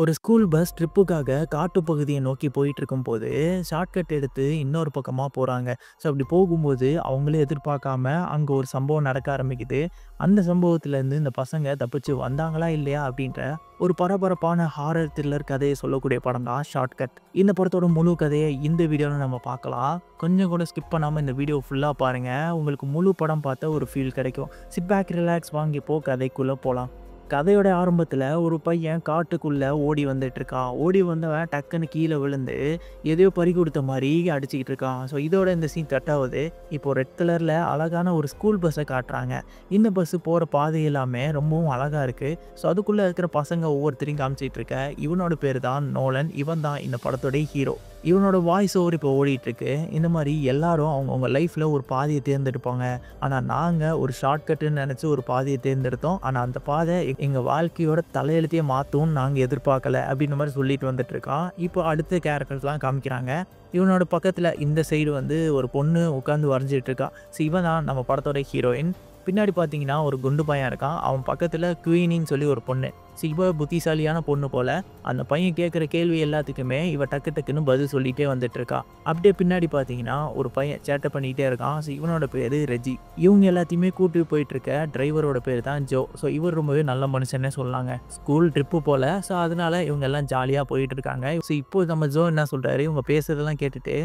ஒரு school bus ட்ரிப்புக்காக காட்டுப்பகுதியை நோக்கி போயிட்டு இருக்கும்போது ஷார்ட்கட் எடுத்து இன்னொரு பக்கமாக போகிறாங்க. ஸோ அப்படி போகும்போது அவங்களே எதிர்பார்க்காம அங்கே ஒரு சம்பவம் நடக்க ஆரம்பிக்குது. அந்த சம்பவத்திலேருந்து இந்த பசங்க தப்பிச்சு வந்தாங்களா இல்லையா அப்படின்ற ஒரு பரபரப்பான ஹாரர் த்ரில்லர் கதையை சொல்லக்கூடிய படம் தான் ஷார்ட்கட். இந்த படத்தோட முழு கதையை இந்த வீடியோவில் நம்ம பார்க்கலாம். கொஞ்சம் கூட ஸ்கிப் பண்ணாமல் இந்த வீடியோ ஃபுல்லாக பாருங்கள். உங்களுக்கு முழு படம் பார்த்த ஒரு ஃபீல் கிடைக்கும். சிட் பேக், ரிலாக்ஸ், வாங்கிப்போ கதைக்குள்ளே போகலாம். கதையோட ஆரம்பத்தில் ஒரு பையன் காட்டுக்குள்ளே ஓடி வந்துட்டு இருக்கான். ஓடி வந்தவன் டக்குன்னு கீழே விழுந்து எதையோ பறி கொடுத்த மாதிரி அடிச்சுக்கிட்டு இருக்கான். ஸோ இதோட இந்த சீன் கட்டாவது இப்போது ரெட் கலரில் அழகான ஒரு ஸ்கூல் பஸ்ஸை காட்டுறாங்க. இந்த பஸ்ஸு போகிற பாதை எல்லாமே ரொம்பவும் அழகாக இருக்குது. ஸோ அதுக்குள்ளே இருக்கிற பசங்க ஒவ்வொருத்தரையும் காமிச்சிட்டு இருக்க. இவனோட பேர் தான் நோலன். இவன் தான் இந்த படத்தோடைய ஹீரோ. இவனோட வாய்ஸ் ஓவர் இப்போ ஓடிட்டுருக்கு. இந்த மாதிரி எல்லாரும் அவங்கவுங்க லைஃப்பில் ஒரு பாதையை தேர்ந்தெடுப்பாங்க. ஆனால் நாங்கள் ஒரு ஷார்ட்கட்டுன்னு நினச்சி ஒரு பாதையை தேர்ந்தெடுத்தோம். ஆனால் அந்த பாதை எங்கள் வாழ்க்கையோட தலையெழுத்தையே மாற்றும்னு நாங்கள் எதிர்பார்க்கல அப்படின்ற மாதிரி சொல்லிட்டு வந்துட்டுருக்கான். இப்போ அடுத்த கேரக்டர்ஸ்லாம் காமிக்கிறாங்க. இவனோட பக்கத்தில் இந்த சைடு வந்து ஒரு பொண்ணு உட்காந்து வரைஞ்சிட்டு இருக்கா. ஸோ இவன் தான் நம்ம படத்தோட ஹீரோயின். பின்னாடி பார்த்தீங்கன்னா ஒரு குண்டு பையன் இருக்கான். அவன் பக்கத்தில் குவீனின்னு சொல்லி ஒரு பொண்ணு. ஸோ இவ புத்திசாலியான பொண்ணு போல். அந்த பையன் கேட்குற கேள்வி எல்லாத்துக்குமே இவ டக்கு டக்குன்னு பதில் சொல்லிகிட்டே வந்துட்டுருக்கா. அப்படியே பின்னாடி பார்த்தீங்கன்னா ஒரு பையன் சேட்டை பண்ணிகிட்டே இருக்கான். ஸோ இவனோட பேர் ரெஜி. இவங்க எல்லாத்தையுமே கூட்டிட்டு போயிட்டுருக்க டிரைவரோட பேர் தான் ஜோ. ஸோ இவர் ரொம்பவே நல்ல மனுஷன்னே சொல்லலாங்க. ஸ்கூல் ட்ரிப்பு போல். ஸோ அதனால இவங்க எல்லாம் ஜாலியாக போயிட்டு இருக்காங்க. ஸோ இப்போ நம்ம ஜோ என்ன சொல்கிறாரு, இவங்க பேசுறதெல்லாம் கேட்டுட்டு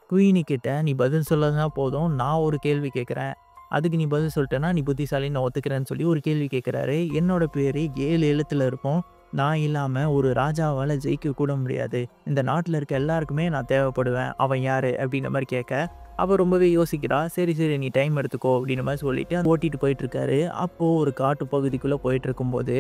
குயினி கிட்ட நீ பதில் சொல்லதுனா போதும், நான் ஒரு கேள்வி கேட்குறேன், அதுக்கு நீ பதில் சொல்லிட்டேன்னா நீ புத்திசாலின்னு நான் ஒத்துக்கிறேன்னு சொல்லி ஒரு கேள்வி கேட்குறாரு. என்னோட பேர் 7 எழுத்தில் இருக்கும். நான் இல்லாமல் ஒரு ராஜாவால் ஜெயிக்க கூட முடியாது. இந்த நாட்டில் இருக்க எல்லாருக்குமே நான் தேவைப்படுவேன். அவன் யார் அப்படின்ற மாதிரி கேட்க அவள் ரொம்பவே யோசிக்கிறா. சரி சரி நீ டைம் எடுத்துக்கோ அப்படின்ற மாதிரி சொல்லிட்டு ஓட்டிகிட்டு போயிட்டுருக்காரு. அப்போது ஒரு காட்டு பகுதிக்குள்ளே போயிட்டு இருக்கும்போது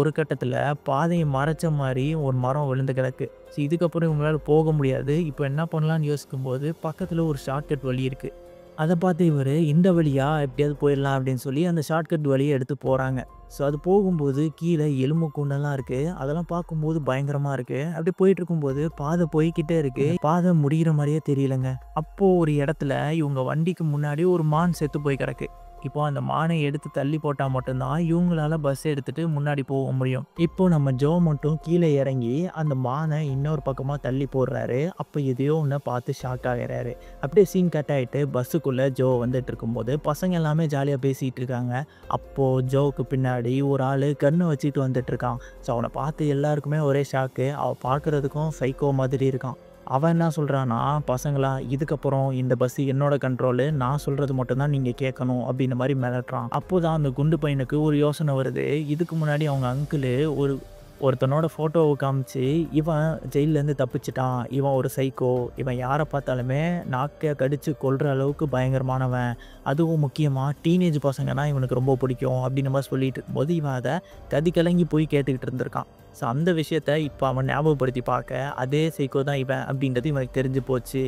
ஒரு கட்டத்தில் பாதையை மறைச்ச மாதிரி ஒரு மரம் விழுந்து கிடக்கு. ஸோ இதுக்கப்புறம் இவங்களால போக முடியாது. இப்போ என்ன பண்ணலான்னு யோசிக்கும்போது பக்கத்தில் ஒரு ஷார்ட்கட் வழி இருக்குது. அதை பார்த்து இவர் இந்த வழியாக எப்படியாவது போயிடலாம் அப்படின்னு சொல்லி அந்த ஷார்ட்கட் வழியை எடுத்து போகிறாங்க. ஸோ அது போகும்போது கீழே எலும்பு கூண்டெல்லாம் இருக்குது. அதெல்லாம் பார்க்கும்போது பயங்கரமாக இருக்குது. அப்படி போயிட்டு இருக்கும்போது பாதை போய்கிட்டே இருக்குது. பாதை முடிகிற மாதிரியே தெரியலங்க. அப்போது ஒரு இடத்துல இவங்க வண்டிக்கு முன்னாடி ஒரு மான் செத்து போய் கிடக்கு. இப்போ அந்த மானை எடுத்து தள்ளி போட்டால் மட்டும்தான் இவங்களால பஸ் எடுத்துகிட்டு முன்னாடி போக முடியும். இப்போ நம்ம ஜோ மட்டும் கீழே இறங்கி அந்த மானை இன்னொரு பக்கமாக தள்ளி போடுறாரு. அப்போ எதையோ ஒன்று பார்த்து ஷாக் ஆகிறாரு. அப்படியே சீன் கட் ஆகிட்டு பஸ்ஸுக்குள்ளே ஜோ வந்துட்டு இருக்கும்போது பசங்க எல்லாமே ஜாலியாக பேசிகிட்டு இருக்காங்க. அப்போது ஜோவுக்கு பின்னாடி ஒரு ஆள் கண்ணை வச்சுட்டு வந்துட்டு இருக்கான். ஸோ அவனை பார்த்து எல்லாருக்குமே ஒரே ஷாக்கு. அவன் பார்க்குறதுக்கும் சைக்கோ மாதிரி இருக்கான். அவன் என்ன சொல்கிறான்னா, பசங்களா இதுக்கப்புறம் இந்த பஸ்ஸு என்னோட கண்ட்ரோலு, நான் சொல்கிறது மட்டும்தான் நீங்கள் கேட்கணும் அப்படின்ற மாதிரி மிரட்டுறான். அப்போ தான் அந்த குண்டு பையனுக்கு ஒரு யோசனை வருது. இதுக்கு முன்னாடி அவங்க அங்கிளு ஒருத்தனோட ஃபோட்டோவை காமிச்சு இவன் ஜெயிலேருந்து தப்பிச்சிட்டான், இவன் ஒரு சைக்கோ, இவன் யாரை பார்த்தாலுமே நாக்கை கடிச்சு கொல்ற அளவுக்கு பயங்கரமானவன், அதுவும் முக்கியமாக டீனேஜ் பசங்கன்னா இவனுக்கு ரொம்ப பிடிக்கும் அப்படின்ற மாதிரி சொல்லிட்டு இருக்கும்போது இவன் அதை கதி கலங்கி போய் கேட்டுக்கிட்டு இருந்திருக்கான். ஸோ அந்த விஷயத்த இப்போ அவன் ஞாபகப்படுத்தி பார்க்க அதே சைக்கோ தான் இவன் அப்படின்றது இவனுக்கு தெரிஞ்சு போச்சு.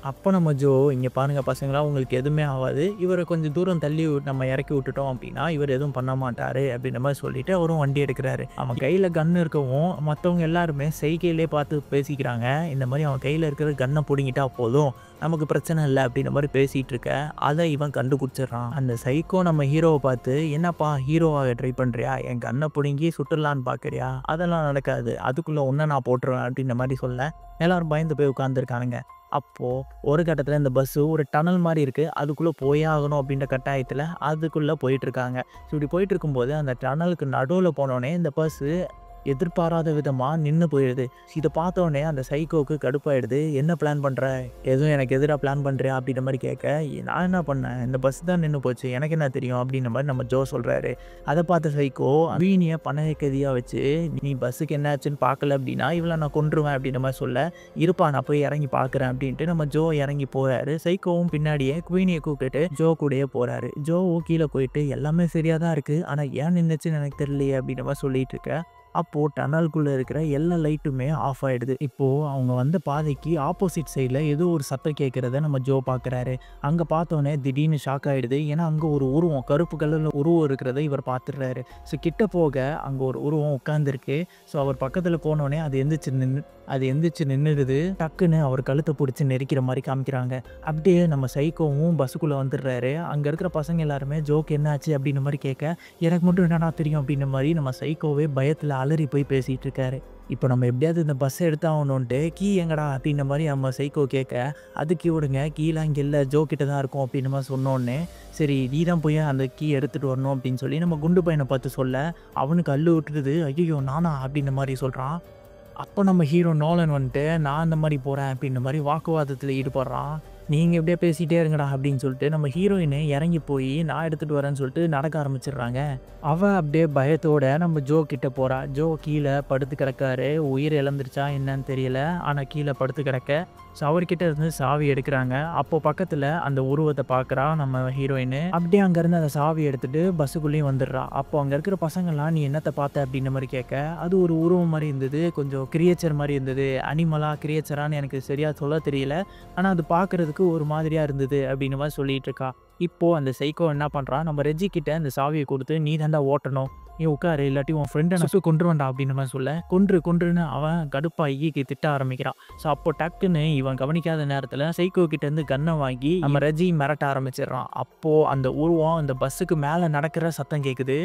அப்போ நம்ம ஜோ இங்கே பாருங்கள் பசங்களா, உங்களுக்கு எதுவுமே ஆகாது, இவரை கொஞ்சம் தூரம் தள்ளி நம்ம இறக்கி விட்டுட்டோம் அப்படின்னா இவர் எதுவும் பண்ண மாட்டார் அப்படின்ற மாதிரி சொல்லிவிட்டு அவரும் வண்டி எடுக்கிறாரு. அவன் கையில் கன்று இருக்கவும் மற்றவங்க எல்லாருமே சைக்கிளே பார்த்து பேசிக்கிறாங்க. இந்த மாதிரி அவன் கையில் இருக்கிற கன்னை பிடுங்கிட்டா போதும், நமக்கு பிரச்சனை இல்லை அப்படின்ற மாதிரி பேசிகிட்டு இருக்க. அதை இவன் கண்டுபிடிச்சிட்றான். அந்த சைக்கோ நம்ம ஹீரோவை பார்த்து என்னப்பா ஹீரோவாக ட்ரை பண்ணுறியா, என் கன்னை பிடுங்கி சுட்டுடலான்னு பார்க்குறியா, அதெல்லாம் நடக்காது, அதுக்குள்ளே ஒன்றை நான் போட்டுருவேன் அப்படின்ற மாதிரி சொல்ல எல்லோரும் பயந்து போய் உட்காந்துருக்கானுங்க. அப்போது ஒரு கட்டத்தில் இந்த பஸ்ஸு ஒரு டனல் மாதிரி இருக்குது. அதுக்குள்ளே போயே ஆகணும் அப்படின்ற கட்டாயத்தில் அதுக்குள்ளே போயிட்டுருக்காங்க. ஸோ இப்படி போயிட்டுருக்கும்போது அந்த டனலுக்கு நடுவில் போனோடனே இந்த பஸ்ஸு எதிர்பாராத விதமாக நின்று போயிடுது. இதை பார்த்தோன்னே அந்த சைக்கோவுக்கு கடுப்பாயிடுது. என்ன பிளான் பண்ணுற, எதுவும் எனக்கு எதிராக பிளான் பண்ணுறியா அப்படின்ற மாதிரி கேட்க, நான் என்ன பண்ணேன், இந்த பஸ் தான் நின்று போச்சு, எனக்கு என்ன தெரியும் அப்படின்ற மாதிரி நம்ம ஜோ சொல்கிறாரு. அதை பார்த்த சைக்கோ வீணியை பணக்கதியாக வச்சு நீ பஸ்ஸுக்கு என்ன ஆச்சுன்னு பார்க்கல அப்படின்னா இவளை நான் கொன்றுவேன் அப்படின்ற மாதிரி சொல்ல, இருப்பா நான் போய் இறங்கி பார்க்குறேன் அப்படின்ட்டு நம்ம ஜோ இறங்கி போகிறாரு. சைக்கோவும் பின்னாடியே குவீனியை கூப்பிட்டுட்டு ஜோ கூடயே போகிறாரு. ஜோவும் கீழே போயிட்டு எல்லாமே சரியாக தான் இருக்குது, ஆனால் ஏன் நின்றுச்சுன்னு எனக்கு தெரியலையே அப்படின்ற மாதிரி சொல்லிட்டு இருக்க. அப்போது டனலுக்குள்ளே இருக்கிற எல்லா லைட்டுமே ஆஃப் ஆகிடுது. இப்போது அவங்க வந்த பாதைக்கு ஆப்போசிட் சைடில் ஏதோ ஒரு சத்தம் கேட்குறத நம்ம ஜோ பார்க்குறாரு. அங்கே பார்த்தோன்னே திடீர்னு ஷாக் ஆகிடுது. ஏன்னா அங்கே ஒரு உருவம், கருப்பு கலரில் உருவம் இருக்கிறத இவர் பார்த்துடுறாரு. ஸோ கிட்ட போக அங்கே ஒரு உருவம் உட்காந்துருக்கு. ஸோ அவர் பக்கத்தில் போனோடனே அது எந்திரிச்சு நின்றுடுது. டக்குன்னு அவர் கழுத்தை பிடிச்சி நெரிக்கிற மாதிரி காமிக்கிறாங்க. அப்படியே நம்ம சைக்கோவும் பஸ்ஸுக்குள்ளே வந்துடுறாரு. அங்கே இருக்கிற பசங்க எல்லாருமே ஜோக்கு என்ன ஆச்சு அப்படின்ற மாதிரி கேட்க, எனக்கு மட்டும் என்னடா தெரியும் அப்படின்ற மாதிரி நம்ம சைக்கோவே பயத்தில் அலறி போய் பேசிட்டு இருக்காரு. இப்போ நம்ம எப்படியாவது இந்த பஸ் எடுத்தாகணுன்ட்டு கீ எங்கடா அப்படின்ற மாதிரி நம்ம சைக்கோ கேட்க, அதுக்கு இவனுங்க கீலாம் இங்கே இல்லை, ஜோ கிட்ட தான் இருக்கும் அப்படின்ற மாதிரி சொன்னோடனே, சரி நீ தான் போய் அந்த கீ எடுத்துகிட்டு வரணும் அப்படின்னு சொல்லி நம்ம குண்டு பையனை பார்த்து சொல்ல, அவனுக்கு அல்லு விட்டுருது. ஐயோ நானா அப்படின்ற மாதிரி சொல்கிறான். அப்போ நம்ம ஹீரோ நோலன் வந்துட்டு நான் அந்த மாதிரி போகிறேன் அப்படின்ற மாதிரி வாக்குவாதத்தில் ஈடுபடுறான். நீங்கள் எப்படியே பேசிகிட்டே இருங்கடா அப்படின்னு சொல்லிட்டு நம்ம ஹீரோயினு இறங்கி போய் நான் எடுத்துகிட்டு வரேன்னு சொல்லிட்டு நடக்க ஆரம்பிச்சிடுறாங்க. அவள் அப்படியே பயத்தோட நம்ம ஜோ கிட்ட போகிறா. ஜோ கீழே படுத்து கிடக்காரு. உயிர் இழந்துருச்சா என்னன்னு தெரியல, ஆனால் கீழே படுத்து கிடக்க. ஸோ அவர்கிட்ட இருந்து சாவி எடுக்கிறாங்க. அப்போ பக்கத்தில் அந்த உருவத்தை பார்க்குறா நம்ம ஹீரோயின். அப்படியே அங்கேருந்து அந்த சாவி எடுத்துகிட்டு பஸ்ஸுக்குள்ளேயும் வந்துடுறா. அப்போ அங்கே இருக்கிற பசங்கள்லாம் நீ என்னத்தை பார்த்த அப்படின்ற மாதிரி கேட்க, அது ஒரு உருவம் மாதிரி இருந்தது, கொஞ்சம் கிரியேச்சர் மாதிரி இருந்தது. அனிமலா கிரியேச்சரான்னு எனக்கு சரியாக சொல்ல தெரியல, ஆனால் அது பார்க்குறதுக்கு ஒரு மாதிரியாக இருந்தது அப்படின்னு மாதிரி சொல்லிட்டு இருக்கா. இப்போ அந்த சைக்கோ என்ன பண்ணுறான், நம்ம ரெஜி கிட்ட அந்த சாவியை கொடுத்து நீ தாண்டா ஓட்டணும், நீ உட்காரு, இல்லாட்டி உன் ஃப்ரெண்டை நான் கொன்றுவேன்டா அப்படின்ற மாதிரி சொல்ல, கொன்றுன்னு அவன் கடுப்பாகி திட்ட ஆரம்பிக்கிறான். ஸோ அப்போ டக்குன்னு இவன் கவனிக்காத நேரத்தில் சைக்கோ கிட்டேருந்து கன்னை வாங்கி நம்ம ரெஜி மிரட்ட ஆரம்பிச்சிடுறான். அப்போது அந்த உருவம் அந்த பஸ்ஸுக்கு மேலே நடக்கிற சத்தம் கேட்குது.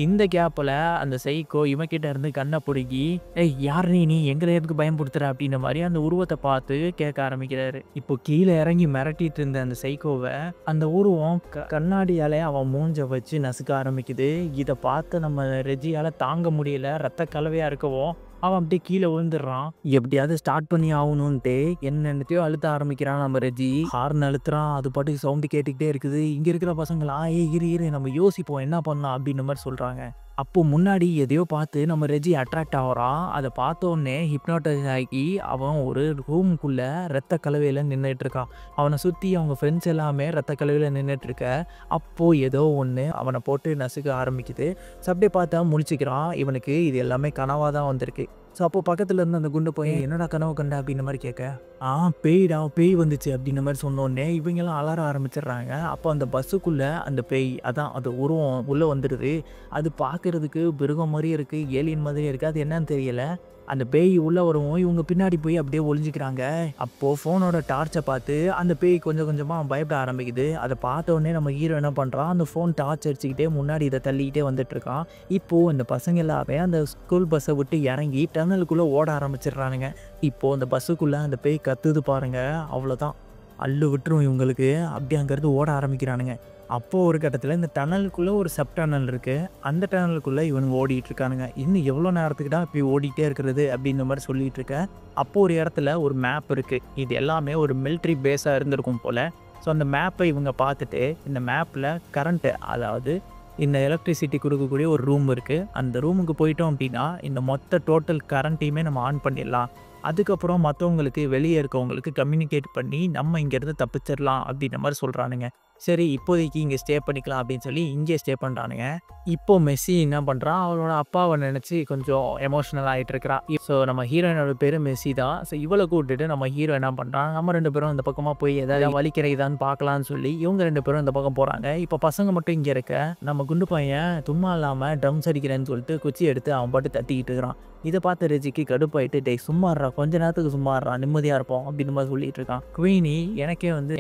இந்த கேப்பில் அந்த சைக்கோ இவன் கிட்ட இருந்து கண்ணை பிடுங்கி, ஏய் யார் நீ எங்களை எதுக்கு பயன்படுத்துற அப்படின்ற மாதிரி அந்த உருவத்தை பார்த்து கேட்க ஆரம்பிக்கிறாரு. இப்போ கீழே இறங்கி மிரட்டிட்டு இருந்த அந்த சைக்கோவை அந்த உருவம் கண்ணாடியாலே அவன் மூஞ்ச வச்சு நசுக்க ஆரம்பிக்குது. இதை பார்த்து நம்ம ரெஜியால் தாங்க முடியல. ரத்த கலவையாக இருக்கவும் அவன் அப்படியே கீழே விழுந்துடுறான். எப்படியாவது ஸ்டார்ட் பண்ணி ஆகணுன்ட்டு என்னென்னத்தையோ அழுத்த ஆரம்பிக்கிறான் நம்ம ரெஜி. ஹார்ன் அழுத்துறான், அது பாட்டுக்கு சவுண்டு கேட்டுக்கிட்டே இருக்குது. இங்கே இருக்கிற பசங்களா இரு நம்ம யோசிப்போம் என்ன பண்ணலாம் அப்படின்ற மாதிரி சொல்கிறாங்க. அப்போ முன்னாடி எதையோ பார்த்து நம்ம ரெஜி அட்ராக்ட் ஆகிறான். அதை பார்த்தோன்னே ஹிப்னாட்டைஸ் ஆகி அவன் ஒரு ரூமுக்குள்ளே ரத்த கலவையில் நின்றுட்டு இருக்கான். அவனை சுற்றி அவங்க ஃப்ரெண்ட்ஸ் எல்லாமே ரத்த கலவையில் நின்றுட்டுருக்க. அப்போது ஏதோ ஒன்று அவனை போட்டு நசுக்க ஆரம்பிக்குது. ஸோ அப்படியே பார்த்தா முழிச்சிக்கிறான். இவனுக்கு இது எல்லாமே கனவாக தான் வந்திருக்கு. ஸோ அப்போ பக்கத்தில் இருந்து அந்த குண்டு போய் என்னடா கனவு கண்ட அப்படின்ற மாதிரி கேட்க, பேய் வந்துச்சு அப்படின்ற மாதிரி சொன்னோடனே இவங்கெல்லாம் அலற ஆரம்பிச்சிடுறாங்க. அப்போ அந்த பஸ்ஸுக்குள்ளே அந்த பேய், அதான் அது உருவம் உள்ளே வந்துடுது. அது பார்க்குறதுக்கு மிருகம் மாதிரியே இருக்குது, ஏலியன் மாதிரியே இருக்குது. அது என்னன்னு தெரியல. அந்த பேய் உள்ளே வரவும் இவங்க பின்னாடி போய் அப்படியே ஒளிஞ்சிக்கிறாங்க. அப்போது ஃபோனோட டார்ச்சை பார்த்து அந்த பேய் கொஞ்சம் கொஞ்சமாக பயப்பட ஆரம்பிக்குது. அதை பார்த்த உடனே நம்ம ஹீரோ என்ன பண்ணுறான், அந்த ஃபோன் டார்ச் அடிச்சுக்கிட்டே முன்னாடி இதை தள்ளிக்கிட்டே வந்துட்டுருக்கான். இப்போது அந்த பசங்க எல்லாமே அந்த ஸ்கூல் பஸ்ஸை விட்டு இறங்கி டனலுக்குள்ளே ஓட ஆரம்பிச்சிடுறானுங்க. இப்போது அந்த பஸ்ஸுக்குள்ளே அந்த பேய் கத்துது பாருங்கள், அவ்வளோதான் அல்லு விட்டுரும் இவங்களுக்கு. அப்படி அங்கேருந்து ஓட ஆரம்பிக்கிறானுங்க. அப்போது ஒரு கட்டத்தில் இந்த டனலுக்குள்ளே ஒரு சப் டனல் இருக்குது. அந்த டனலுக்குள்ளே இவனுங்க ஓடிட்டு இருக்கானுங்க. இன்னும் எவ்வளோ நேரத்துக்கு தான் இப்படி ஓடிட்டே இருக்கிறது அப்படின்ற மாதிரி சொல்லிட்டு இருக்கேன். அப்போது ஒரு இடத்துல ஒரு மேப் இருக்குது. இது எல்லாமே ஒரு மிலிட்ரி பேஸாக இருந்திருக்கும் போல். ஸோ அந்த மேப்பை இவங்க பார்த்துட்டு இந்த மேப்பில் கரண்ட்டு, அதாவது இந்த எலக்ட்ரிசிட்டி கொடுக்கக்கூடிய ஒரு ரூம் இருக்குது. அந்த ரூமுக்கு போயிட்டோம் அப்படின்னா இந்த மொத்த டோட்டல் கரண்ட்டையுமே நம்ம ஆன் பண்ணிடலாம். அதுக்கப்புறம் மற்றவங்களுக்கு வெளியே இருக்கவங்களுக்கு கம்யூனிகேட் பண்ணி நம்ம இங்கேருந்து தப்பிச்சிடலாம் அப்படின்ற மாதிரி சொல்கிறானுங்க. சரி இப்போதைக்கு இங்கே ஸ்டே பண்ணிக்கலாம் அப்படின்னு சொல்லி இங்கே ஸ்டே பண்ணுறானுங்க. இப்போது மெஸ்ஸி என்ன பண்ணுறான், அவளோட அப்பாவை நினச்சி கொஞ்சம் எமோஷ்னல் ஆகிட்டு இருக்கிறான். ஸோ நம்ம ஹீரோயினோட பேர் மெஸ்ஸி தான். ஸோ இவளை கூப்பிட்டுட்டு நம்ம ஹீரோ என்ன பண்ணுறான், நம்ம 2 பேரும் இந்த பக்கமாக போய் ஏதாவது வழி கிடைக்குதான்னு பார்க்கலான்னு சொல்லி இவங்க 2 பேரும் இந்த பக்கம் போகிறாங்க. இப்போ பசங்க மட்டும் இங்கே இருக்க. நம்ம குண்டு பையன் சும்மா இல்லாமல் ட்ரம்ஸ் அடிக்கிறேன்னு சொல்லிட்டு குச்சி எடுத்து அவன் பாட்டு தட்டிக்கிட்டு இருக்கிறான். இதை பார்த்து ரெஜிக்கு கடுப்பாயிட்டு, டே சும்மாடுறா, கொஞ்ச நேரத்துக்கு சும்மாடுறா, நிம்மதியாக இருப்போம் அப்படின்னு மாதிரி சொல்லிட்டு இருக்கான். குவீனி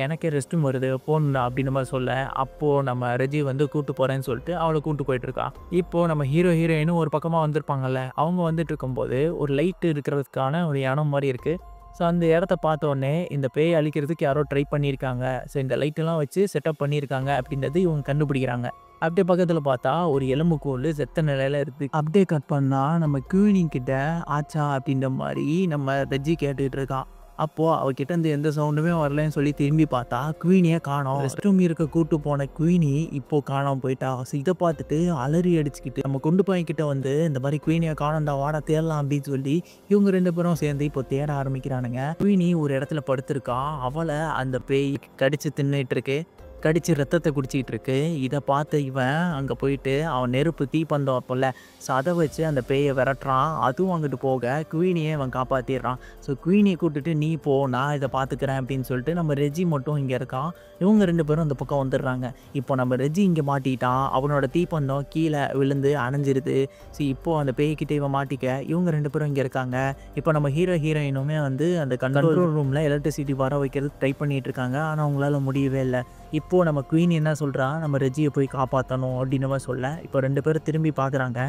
எனக்கே ரெஸ்ட்டும் வருது போகணுண்டா அப்படின்னு மாதிரி சொல்ல, அப்போது நம்ம ரெஜி கூப்பிட்டு போகிறேன்னு சொல்லிட்டு அவளை கூப்பிட்டு போயிட்டு இருக்கான். இப்போது நம்ம ஹீரோயினும் ஒரு பக்கமாக வந்திருப்பாங்கல்ல, அவங்க வந்துட்டு இருக்கும்போது ஒரு லைட்டு இருக்கிறதுக்கான ஒரு இடம் மாதிரி இருக்குது. ஸோ அந்த இடத்த பார்த்தோன்னே இந்த பேய் அழிக்கிறதுக்கு யாரோ ட்ரை பண்ணியிருக்காங்க. ஸோ இந்த லைட்டெல்லாம் வச்சு செட்டப் பண்ணியிருக்காங்க அப்படின்றது இவங்க கண்டுபிடிக்கிறாங்க. அப்படியே பக்கத்தில் பார்த்தா ஒரு எலும்புக்கூல் செத்த நிலையில் இருக்குது. அப்படியே கட் பண்ணால் நம்ம குவீனிங் கிட்ட ஆச்சா அப்படின்ற மாதிரி நம்ம ரெஜி கேட்டுக்கிட்டு இருக்கான். அப்போது அவகிட்ட இருந்து எந்த சவுண்டுமே வரலன்னு சொல்லி திரும்பி பார்த்தா குவீனியை காணோம். ரெஸ்ட் ரூம் இருக்க கூட்டு போன குவீனி இப்போது காணாமல் போயிட்டா. ஸோ இதை பார்த்துட்டு அலறி அடிச்சுக்கிட்டு நம்ம கொண்டு போய்கிட்ட இந்த மாதிரி குவீனியை காணோண்டா, வாடா தேடலாம் அப்படின்னு சொல்லி இவங்க 2 பேரும் சேர்ந்து இப்போ தேட ஆரம்பிக்கிறானுங்க. குவீனி ஒரு இடத்துல படுத்திருக்கான். அவளை அந்த பேய் கடிச்சு தின்னுட்டு இருக்கு, கடிச்சு ரத்தத்தை குடிச்சிக்கிட்டு இருக்கு. இதை பார்த்து இவன் அங்கே போயிட்டு அவன் நெருப்பு தீப்பந்தம் அப்போல்ல, ஸோ அதை வச்சு அந்த பேயை விரட்டுறான். அதுவும் அங்கிட்டு போக குவீனியை அவன் காப்பாற்றிடுறான். ஸோ குவீனியை கூப்பிட்டுட்டு நீ போ, நான் இதை பார்த்துக்கிறேன் அப்படின்னு சொல்லிட்டு நம்ம ரெஜி மட்டும் இங்கே இருக்கான். இவங்க 2 பேரும் அந்த பக்கம் வந்துடுறாங்க. இப்போ நம்ம ரெஜி இங்கே மாட்டிட்டான். அவனோட தீப்பந்தம் கீழே விழுந்து அணைஞ்சிருது. ஸோ இப்போது அந்த பேய்கிட்ட இவன் மாட்டிக்க இவங்க 2 பேரும் இங்கே இருக்காங்க. இப்போ நம்ம ஹீரோயினுமே அந்த கண்ட்ரோல் ரூமில் எலக்ட்ரிசிட்டி வர வைக்கிறது ட்ரை பண்ணிகிட்டு இருக்காங்க. ஆனால் அவங்களால முடியவே இல்லை. இப்போது நம்ம குவீன் என்ன சொல்கிறா, நம்ம ரெஜியை போய் காப்பாற்றணும் அப்படின்னு சொல்ல இப்போ 2 பேரும் திரும்பி பார்க்குறாங்க.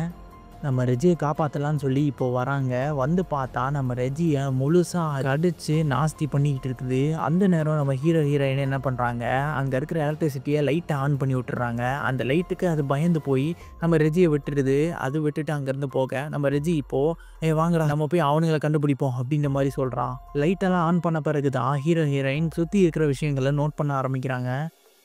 நம்ம ரெஜியை காப்பாற்றலான்னு சொல்லி இப்போ வராங்க. வந்து பார்த்தா நம்ம ரெஜியை முழுசாக கடிச்சு நாஸ்தி பண்ணிக்கிட்டு இருக்குது. அந்த நேரம் நம்ம ஹீரோ ஹீரோயின் என்ன பண்ணுறாங்க, அங்கே இருக்கிற எலக்ட்ரிசிட்டியை லைட்டை ஆன் பண்ணி விட்டுறாங்க. அந்த லைட்டுக்கு அது பயந்து போய் நம்ம ரெஜியை விட்டுடுது. அது விட்டுட்டு அங்கேருந்து போக நம்ம ரெஜி இப்போது வாங்கடா நம்ம போய் அவனுங்களை கண்டுபிடிப்போம் அப்படின்ற மாதிரி சொல்கிறான். லைட்டெல்லாம் ஆன் பண்ண பிறகு தான் ஹீரோ ஹீரோயின் சுற்றி இருக்கிற விஷயங்களை நோட் பண்ண ஆரம்பிக்கிறாங்க.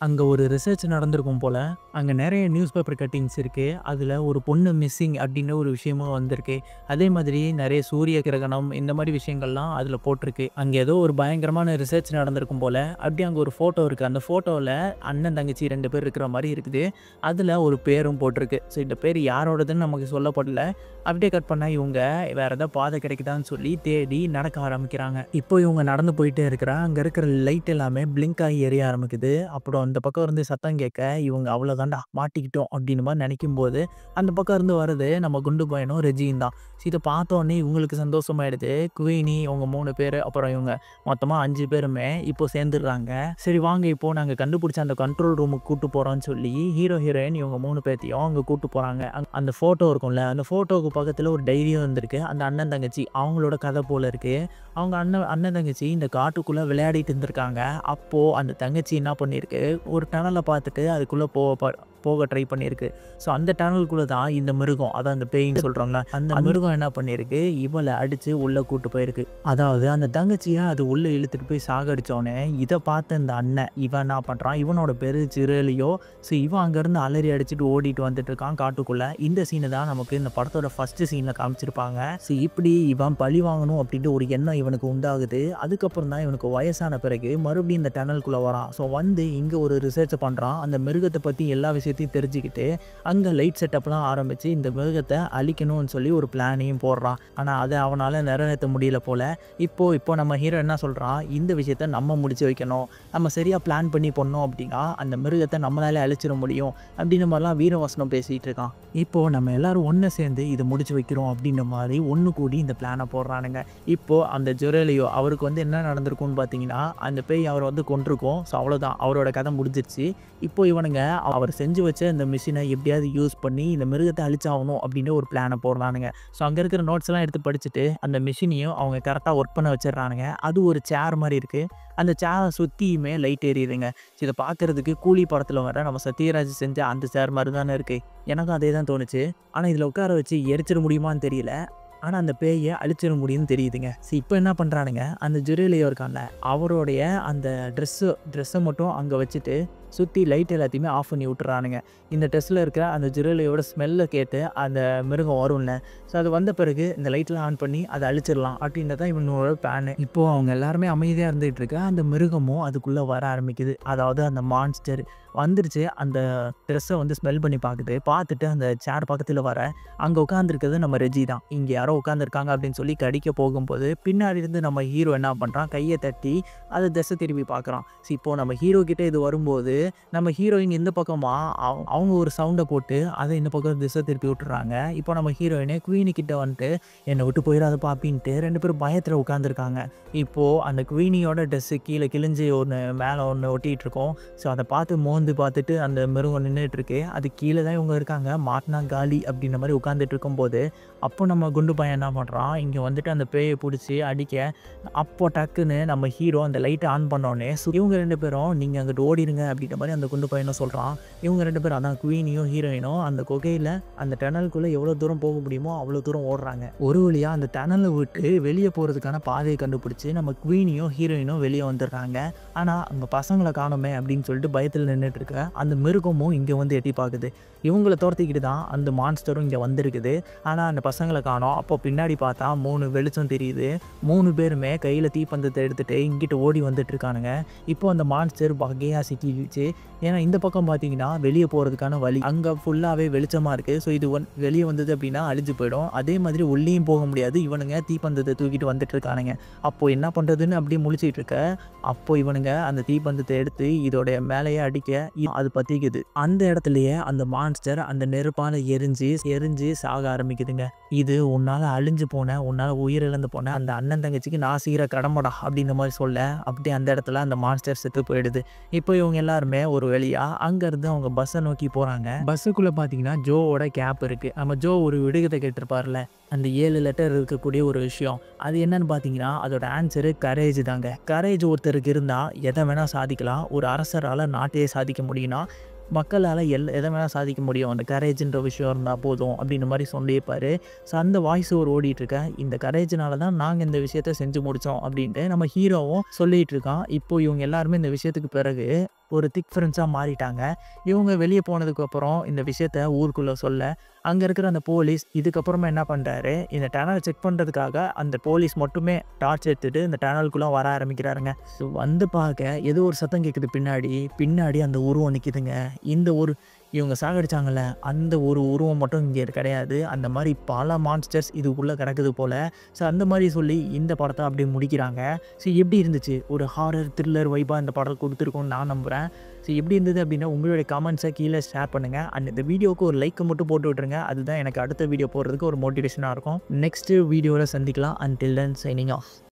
அங்கே ஒரு ரிசர்ச் நடந்திருக்கும் போல். அங்கே நிறைய நியூஸ் பேப்பர் கட்டிங்ஸ் இருக்குது. அதில் ஒரு பொண்ணு மிஸ்ஸிங் அப்படின்ற ஒரு விஷயமும் வந்திருக்கு. அதே மாதிரி நிறைய சூரிய கிரகணம் இந்த மாதிரி விஷயங்கள்லாம் அதில் போட்டிருக்கு. அங்கே ஏதோ ஒரு பயங்கரமான ரிசர்ச் நடந்திருக்கும் போல். அப்படி அங்கே ஒரு ஃபோட்டோ இருக்குது. அந்த ஃபோட்டோவில் அண்ணன் தங்கச்சி 2 பேர் இருக்கிற மாதிரி இருக்குது. அதில் ஒரு பேரும் போட்டிருக்கு. ஸோ இந்த பேர் யாரோடதுன்னு நமக்கு சொல்லப்படல. அப்படியே கட் பண்ணால் இவங்க வேறு ஏதாவது பாதை கிடைக்குதான்னு சொல்லி தேடி நடக்க ஆரம்பிக்கிறாங்க. இப்போ இவங்க நடந்து போயிட்டே இருக்கிற அங்கே இருக்கிற லைட் எல்லாமே பிளிங்க் ஆகி எரிய ஆரம்பிக்குது. அப்புறம் அந்த பக்கம் இருந்து சத்தம் கேட்க இவங்க அவ்வளோதாண்டா மாட்டிக்கிட்டோம் அப்படின்னு மாதிரி நினைக்கும் போது அந்த பக்கம் இருந்து வருது நம்ம குண்டு பையனும் ரெஜியும் தான். இதை பார்த்தோன்னே இவங்களுக்கு சந்தோஷமாயிடுது. குயினி இவங்க 3 பேர் அப்புறம் இவங்க மொத்தமாக 5 பேருமே இப்போ சேர்ந்துடுறாங்க. சரி வாங்க இப்போ நாங்கள் கண்டுபிடிச்ச அந்த கண்ட்ரோல் ரூமுக்கு கூட்டு போகிறோன்னு சொல்லி ஹீரோ ஹீரோயின் இவங்க 3 பேர்த்தையும் அங்கே கூட்டு போகிறாங்க. அந்த ஃபோட்டோ இருக்கும்ல, அந்த ஃபோட்டோவுக்கு பக்கத்தில் ஒரு டைரியும் வந்திருக்கு. அந்த அண்ணன் தங்கச்சி அவங்களோட கதை போல் இருக்குது. அவங்க அண்ணன் தங்கச்சி இந்த காட்டுக்குள்ளே விளையாடிட்டு இருந்திருக்காங்க. அப்போது அந்த தங்கச்சி என்ன பண்ணியிருக்கு, ஒரு டனலை பார்த்துட்டு அதுக்குள்ளே போக ட்ரை பண்ணியிருக்கு. ஸோ அந்த டனலுக்குள்ளே தான் இந்த மிருகம், அதான் அந்த பேயின்னு சொல்கிறாங்களா, அந்த மிருகம் என்ன பண்ணியிருக்கு, இவளை அடித்து உள்ளே கூட்டு போயிருக்கு. அதாவது அந்த தங்கச்சியை அது உள்ளே இழுத்துட்டு போய் சாகடிச்சோடனே இதை பார்த்த இந்த அண்ணன் இவன் என்ன பண்ணுறான், இவனோட பேர் சிரலியோ. ஸோ இவன் அங்கேருந்து அலறி அடிச்சுட்டு ஓடிட்டு வந்துட்டு இருக்கான் காட்டுக்குள்ளே. இந்த சீனு தான் நமக்கு இந்த படத்தோட ஃபஸ்ட்டு சீனில் காமிச்சிருப்பாங்க. ஸோ இப்படி இவன் பழி வாங்கணும் அப்படின்ட்டு ஒரு எண்ணம் இவனுக்கு உண்டாகுது. அதுக்கப்புறம் தான் இவனுக்கு வயசான பிறகு மறுபடியும் இந்த டனலுக்குள்ளே வரான். ஸோ வந்து இங்கே ஒரு ரிசர்ச் பண்ணுறான். அந்த மிருகத்தை பற்றி எல்லா விஷயத்தையும் தெரிஞ்சுக்கிட்டு அங்கே லைட் செட்டப்லாம் ஆரம்பித்து இந்த மிருகத்தை அழிக்கணும்னு சொல்லி ஒரு பிளானையும் போடுறான். ஆனால் அதை அவனால் நிறைவேற்ற முடியல போல். இப்போ நம்ம ஹீரோ என்ன சொல்கிறான், இந்த விஷயத்த நம்ம முடிச்சு வைக்கணும், நம்ம சரியாக பிளான் பண்ணி பண்ணோம் அப்படின்னா அந்த மிருகத்தை நம்மளால அழிச்சிட முடியும் அப்படின்ற மாதிரிலாம் வீரவசனம் பேசிகிட்டு இருக்கான். இப்போது நம்ம எல்லோரும் ஒன்று சேர்ந்து இதை முடிச்சு வைக்கிறோம் அப்படின்ற மாதிரி ஒன்று கூடி இந்த பிளானை போடுறானுங்க. இப்போது அந்த ஜொரேலியோ அவருக்கு வந்து என்ன நடந்திருக்கும்னு பார்த்தீங்கன்னா, அந்த பேய் அவரை வந்து கொண்டிருக்கும். ஸோ அவ்வளோதான், அவரோட கதை முடிஞ்சிருச்சு. இப்போ இவனுங்க அவர் செஞ்சு வச்ச இந்த மிஷினை எப்படியாவது யூஸ் பண்ணி இந்த மிருகத்தை அழிச்சாகணும் அப்படின்ற ஒரு பிளானை போடுறானுங்க. ஸோ அங்கே இருக்கிற நோட்ஸ்லாம் எடுத்து படிச்சுட்டு அந்த மிஷினையும் அவங்க கரெக்டாக ஒர்க் பண்ண வச்சிடறானுங்க. அது ஒரு சேர் மாதிரி இருக்குது. அந்த சேரை சுற்றியுமே லைட் எரியுதுங்க. இதை பார்க்குறதுக்கு கூலி படத்தில் வர நம்ம சத்யராஜ் செஞ்ச அந்த சேர் மாதிரி தானே இருக்குது. எனக்கும் அதே தான் தோணுச்சு. ஆனால் இதில் உட்கார வச்சு எரிச்சிட முடியுமான்னு தெரியல. ஆனால் அந்த பேயை அழிச்சிட முடியும்னு தெரியுதுங்க. ஸோ இப்போ என்ன பண்ணுறானுங்க, அந்த ஜுரேலியோ இருக்கான்ல அவருடைய அந்த ட்ரெஸ்ஸை மட்டும் அங்கே வச்சுட்டு சுற்றி லைட் எல்லாத்தையுமே ஆஃப் பண்ணி விட்டுறானுங்க. இந்த ட்ரெஸ்ஸில் இருக்கிற அந்த ஜுரேலியோட ஸ்மெல்லை கேட்டு அந்த மிருகம் வரும்ல, ஸோ அது வந்த பிறகு இந்த லைட்லாம் ஆன் பண்ணி அதை அழிச்சிடலாம் அப்படின்றதான் இவனோட பிளான். இப்போது அவங்க எல்லாருமே அமைதியாக இருந்துகிட்டு இருக்க அந்த மிருகமும் அதுக்குள்ளே வர ஆரம்பிக்குது. அதாவது அந்த மான்ஸ்டர் வந்துருச்சு. அந்த ட்ரெஸ்ஸை வந்து ஸ்மெல் பண்ணி பார்த்துட்டு அந்த சேர் பக்கத்தில் வர அங்கே உட்காந்துருக்கிறது நம்ம ரெஜி தான். இங்கே யாரோ உட்காந்துருக்காங்க அப்படின்னு சொல்லி கடிக்க போகும்போது பின்னாடி இருந்து நம்ம ஹீரோ என்ன பண்ணுறான், கையை தட்டி அதை திசை திரும்பி பார்க்குறான். ஸோ இப்போது நம்ம ஹீரோ கிட்டே இது வரும்போது நம்ம ஹீரோயின் இந்த பக்கமாக அவங்க ஒரு சவுண்டை போட்டு அதை இந்த பக்கம் திசை திருப்பி விட்டுறாங்க. இப்போ நம்ம ஹீரோயினே குவீனி கிட்ட வந்துட்டு என்னை விட்டு போயிடாதப்பா அப்படின்ட்டு 2 பேரும் பயத்தில் உட்காந்துருக்காங்க. இப்போது அந்த குவீனியோட ட்ரெஸ்ஸு கீழே கிழிஞ்சி ஒன்று மேலே ஒன்று ஒட்டிகிட்டு இருக்கோம். ஸோ அதை பார்த்துட்டு அந்த மிருகம் நின்றுட்டுருக்கு. அது கீழே தான் இவங்க இருக்காங்க. மாட்டினா காலி அப்படின்ற மாதிரி உட்காந்துட்டு இருக்கும்போது அப்போ நம்ம குண்டு பையன் என்ன பண்ணுறான், இங்கே வந்துட்டு அந்த பேயை பிடிச்சி அடிக்க. அப்போ டக்குன்னு நம்ம ஹீரோ அந்த லைட்டை ஆன் பண்ணோடனே இவங்க 2 பேரும் நீங்கள் அங்கிட்டு ஓடிடுங்க அப்படின்ற மாதிரி அந்த குண்டு பையனும் சொல்கிறான். இவங்க 2 பேரும் அதான் குவீனியும் ஹீரோயினும் அந்த குகையில் அந்த டனலுக்குள்ளே எவ்வளோ தூரம் போக முடியுமோ அவ்வளோ தூரம் ஓடுறாங்க. ஒரு வழியாக அந்த டனலை விட்டு வெளியே போகிறதுக்கான பாதையை கண்டுபிடிச்சி நம்ம குவீனியும் ஹீரோயினும் வெளியே வந்துடுறாங்க. ஆனால் அங்கே பசங்களை காணுமே அப்படின்னு சொல்லிட்டு பயத்தில் நின்றுட்டு இருக்க அந்த மிருகமும் இங்கே வந்து எட்டி பார்க்குது. இவங்களை துரத்திக்கிட்டு தான் அந்த மான்ஸ்டரும் இங்கே வந்திருக்குது. ஆனால் அந்த பசங்களை காணோம். அப்போ பின்னாடி பார்த்தா 3 வெளிச்சம் தெரியுது. 3 பேருமே கையில் தீப்பந்தத்தை எடுத்துகிட்டு இங்கிட்டு ஓடி வந்துட்டு இருக்கானுங்க. இப்போ அந்த மான்ஸ்டர் வகையாக சிக்கிடுச்சு. ஏன்னா இந்த பக்கம் பார்த்தீங்கன்னா வெளியே போகிறதுக்கான வழி அங்கே ஃபுல்லாகவே வெளிச்சமாக இருக்குது. ஸோ இது வெளியே வந்தது அப்படின்னா அழிஞ்சு போயிடும். அதே மாதிரி உள்ளேயும் போக முடியாது. இவனுங்க தீப்பந்தத்தை தூக்கிட்டு வந்துட்டு இருக்கானுங்க. அப்போது என்ன பண்ணுறதுன்னு அப்படியே முழிச்சிட்டு இருக்க அப்போது இவனுங்க அந்த தீப்பந்தத்தை எடுத்து இதோடைய மேலேயே அடிக்க அது பற்றிக்குது. அந்த இடத்துலையே அந்த மான்ஸ்டர் அந்த நெருப்பால் எரிஞ்சு சாக ஆரம்பிக்குதுங்க. இது உன்னால் அழிஞ்சு போன, உன்னால் உயிரிழந்து போன அந்த அண்ணன் தங்கச்சிக்கு நான் செய்கிற கடமைடா அப்படின்ற மாதிரி சொல்ல அப்படியே அந்த இடத்துல அந்த மான்ஸ்டர் செத்து போயிடுது. இப்போ இவங்க எல்லாருமே எல்லாருமே ஒரு வழியா அங்கேருந்து அவங்க பஸ்ஸை நோக்கி போகிறாங்க. பஸ்ஸுக்குள்ளே பார்த்தீங்கன்னா ஜோவோட கேப் இருக்குது. நம்ம ஜோ ஒரு விடுகதை கேட்டிருப்பார்ல, அந்த 7 லெட்டர் இருக்கக்கூடிய ஒரு விஷயம். அது என்னன்னு பார்த்தீங்கன்னா அதோட ஆன்சரு கரேஜ் தாங்க. கரேஜ் ஒருத்தருக்கு இருந்தால் எதை வேணால் சாதிக்கலாம். ஒரு அரசரால் நாட்டையே சாதிக்க முடியும்னா மக்களால் எதை வேணால் சாதிக்க முடியும். அந்த கரேஜ்ன்ற விஷயம் இருந்தால் போதும் அப்படின்ற மாதிரி சொல்லியிருப்பார். ஸோ அந்த வாய்ஸ் ஓவர் ஓடிட்டுருக்க, இந்த கரேஜ்னால தான் நாங்கள் இந்த விஷயத்த செஞ்சு முடித்தோம் அப்படின்ட்டு நம்ம ஹீரோவும் சொல்லிகிட்டு இருக்கான். இப்போ இவங்க எல்லாருமே இந்த விஷயத்துக்கு பிறகு ஒரு திக் ஃப்ரெண்ட்ஸாக மாறிட்டாங்க. இவங்க வெளியே போனதுக்கப்புறம் இந்த விஷயத்த ஊருக்குள்ளே சொல்ல, அங்கே இருக்கிற அந்த போலீஸ் இதுக்கப்புறமா என்ன பண்ணுறாரு, இந்த டனல் செக் பண்ணுறதுக்காக அந்த போலீஸ் மட்டுமே டார்ச் எடுத்துகிட்டு இந்த டனலுக்குள்ளே வர ஆரம்பிக்கிறாருங்க. ஸோ வந்து பார்க்க ஏதோ ஒரு சத்தம் கேட்குது பின்னாடி அந்த உருவம் நிற்கிதுங்க. இந்த ஒரு இவங்க சாகடிச்சாங்கல்ல, அந்த ஒரு உருவம் மட்டும் இங்கே கிடையாது. அந்த மாதிரி பல மான்ஸ்டர்ஸ் இதுக்குள்ளே கிடக்குது போல். ஸோ அந்த மாதிரி சொல்லி இந்த படத்தை அப்படியே முடிக்கிறாங்க. ஸோ எப்படி இருந்துச்சு? ஒரு ஹாரர் த்ரில்லர் வைப்பாக இந்த படம் கொடுத்துருக்கோன்னு நான் நம்புகிறேன். ஸோ எப்படி இருந்தது அப்படின்னா உங்களுடைய கமெண்ட்ஸை கீழே ஷேர் பண்ணுங்கள். அண்ட் இந்த வீடியோவுக்கு ஒரு லைக்கை மட்டும் போட்டு விட்ருங்க. அதுதான் எனக்கு அடுத்த வீடியோ போடுறதுக்கு ஒரு மோட்டிவேஷனாக இருக்கும். நெக்ஸ்ட்டு வீடியோவில் சந்திக்கலாம். Until then signing off.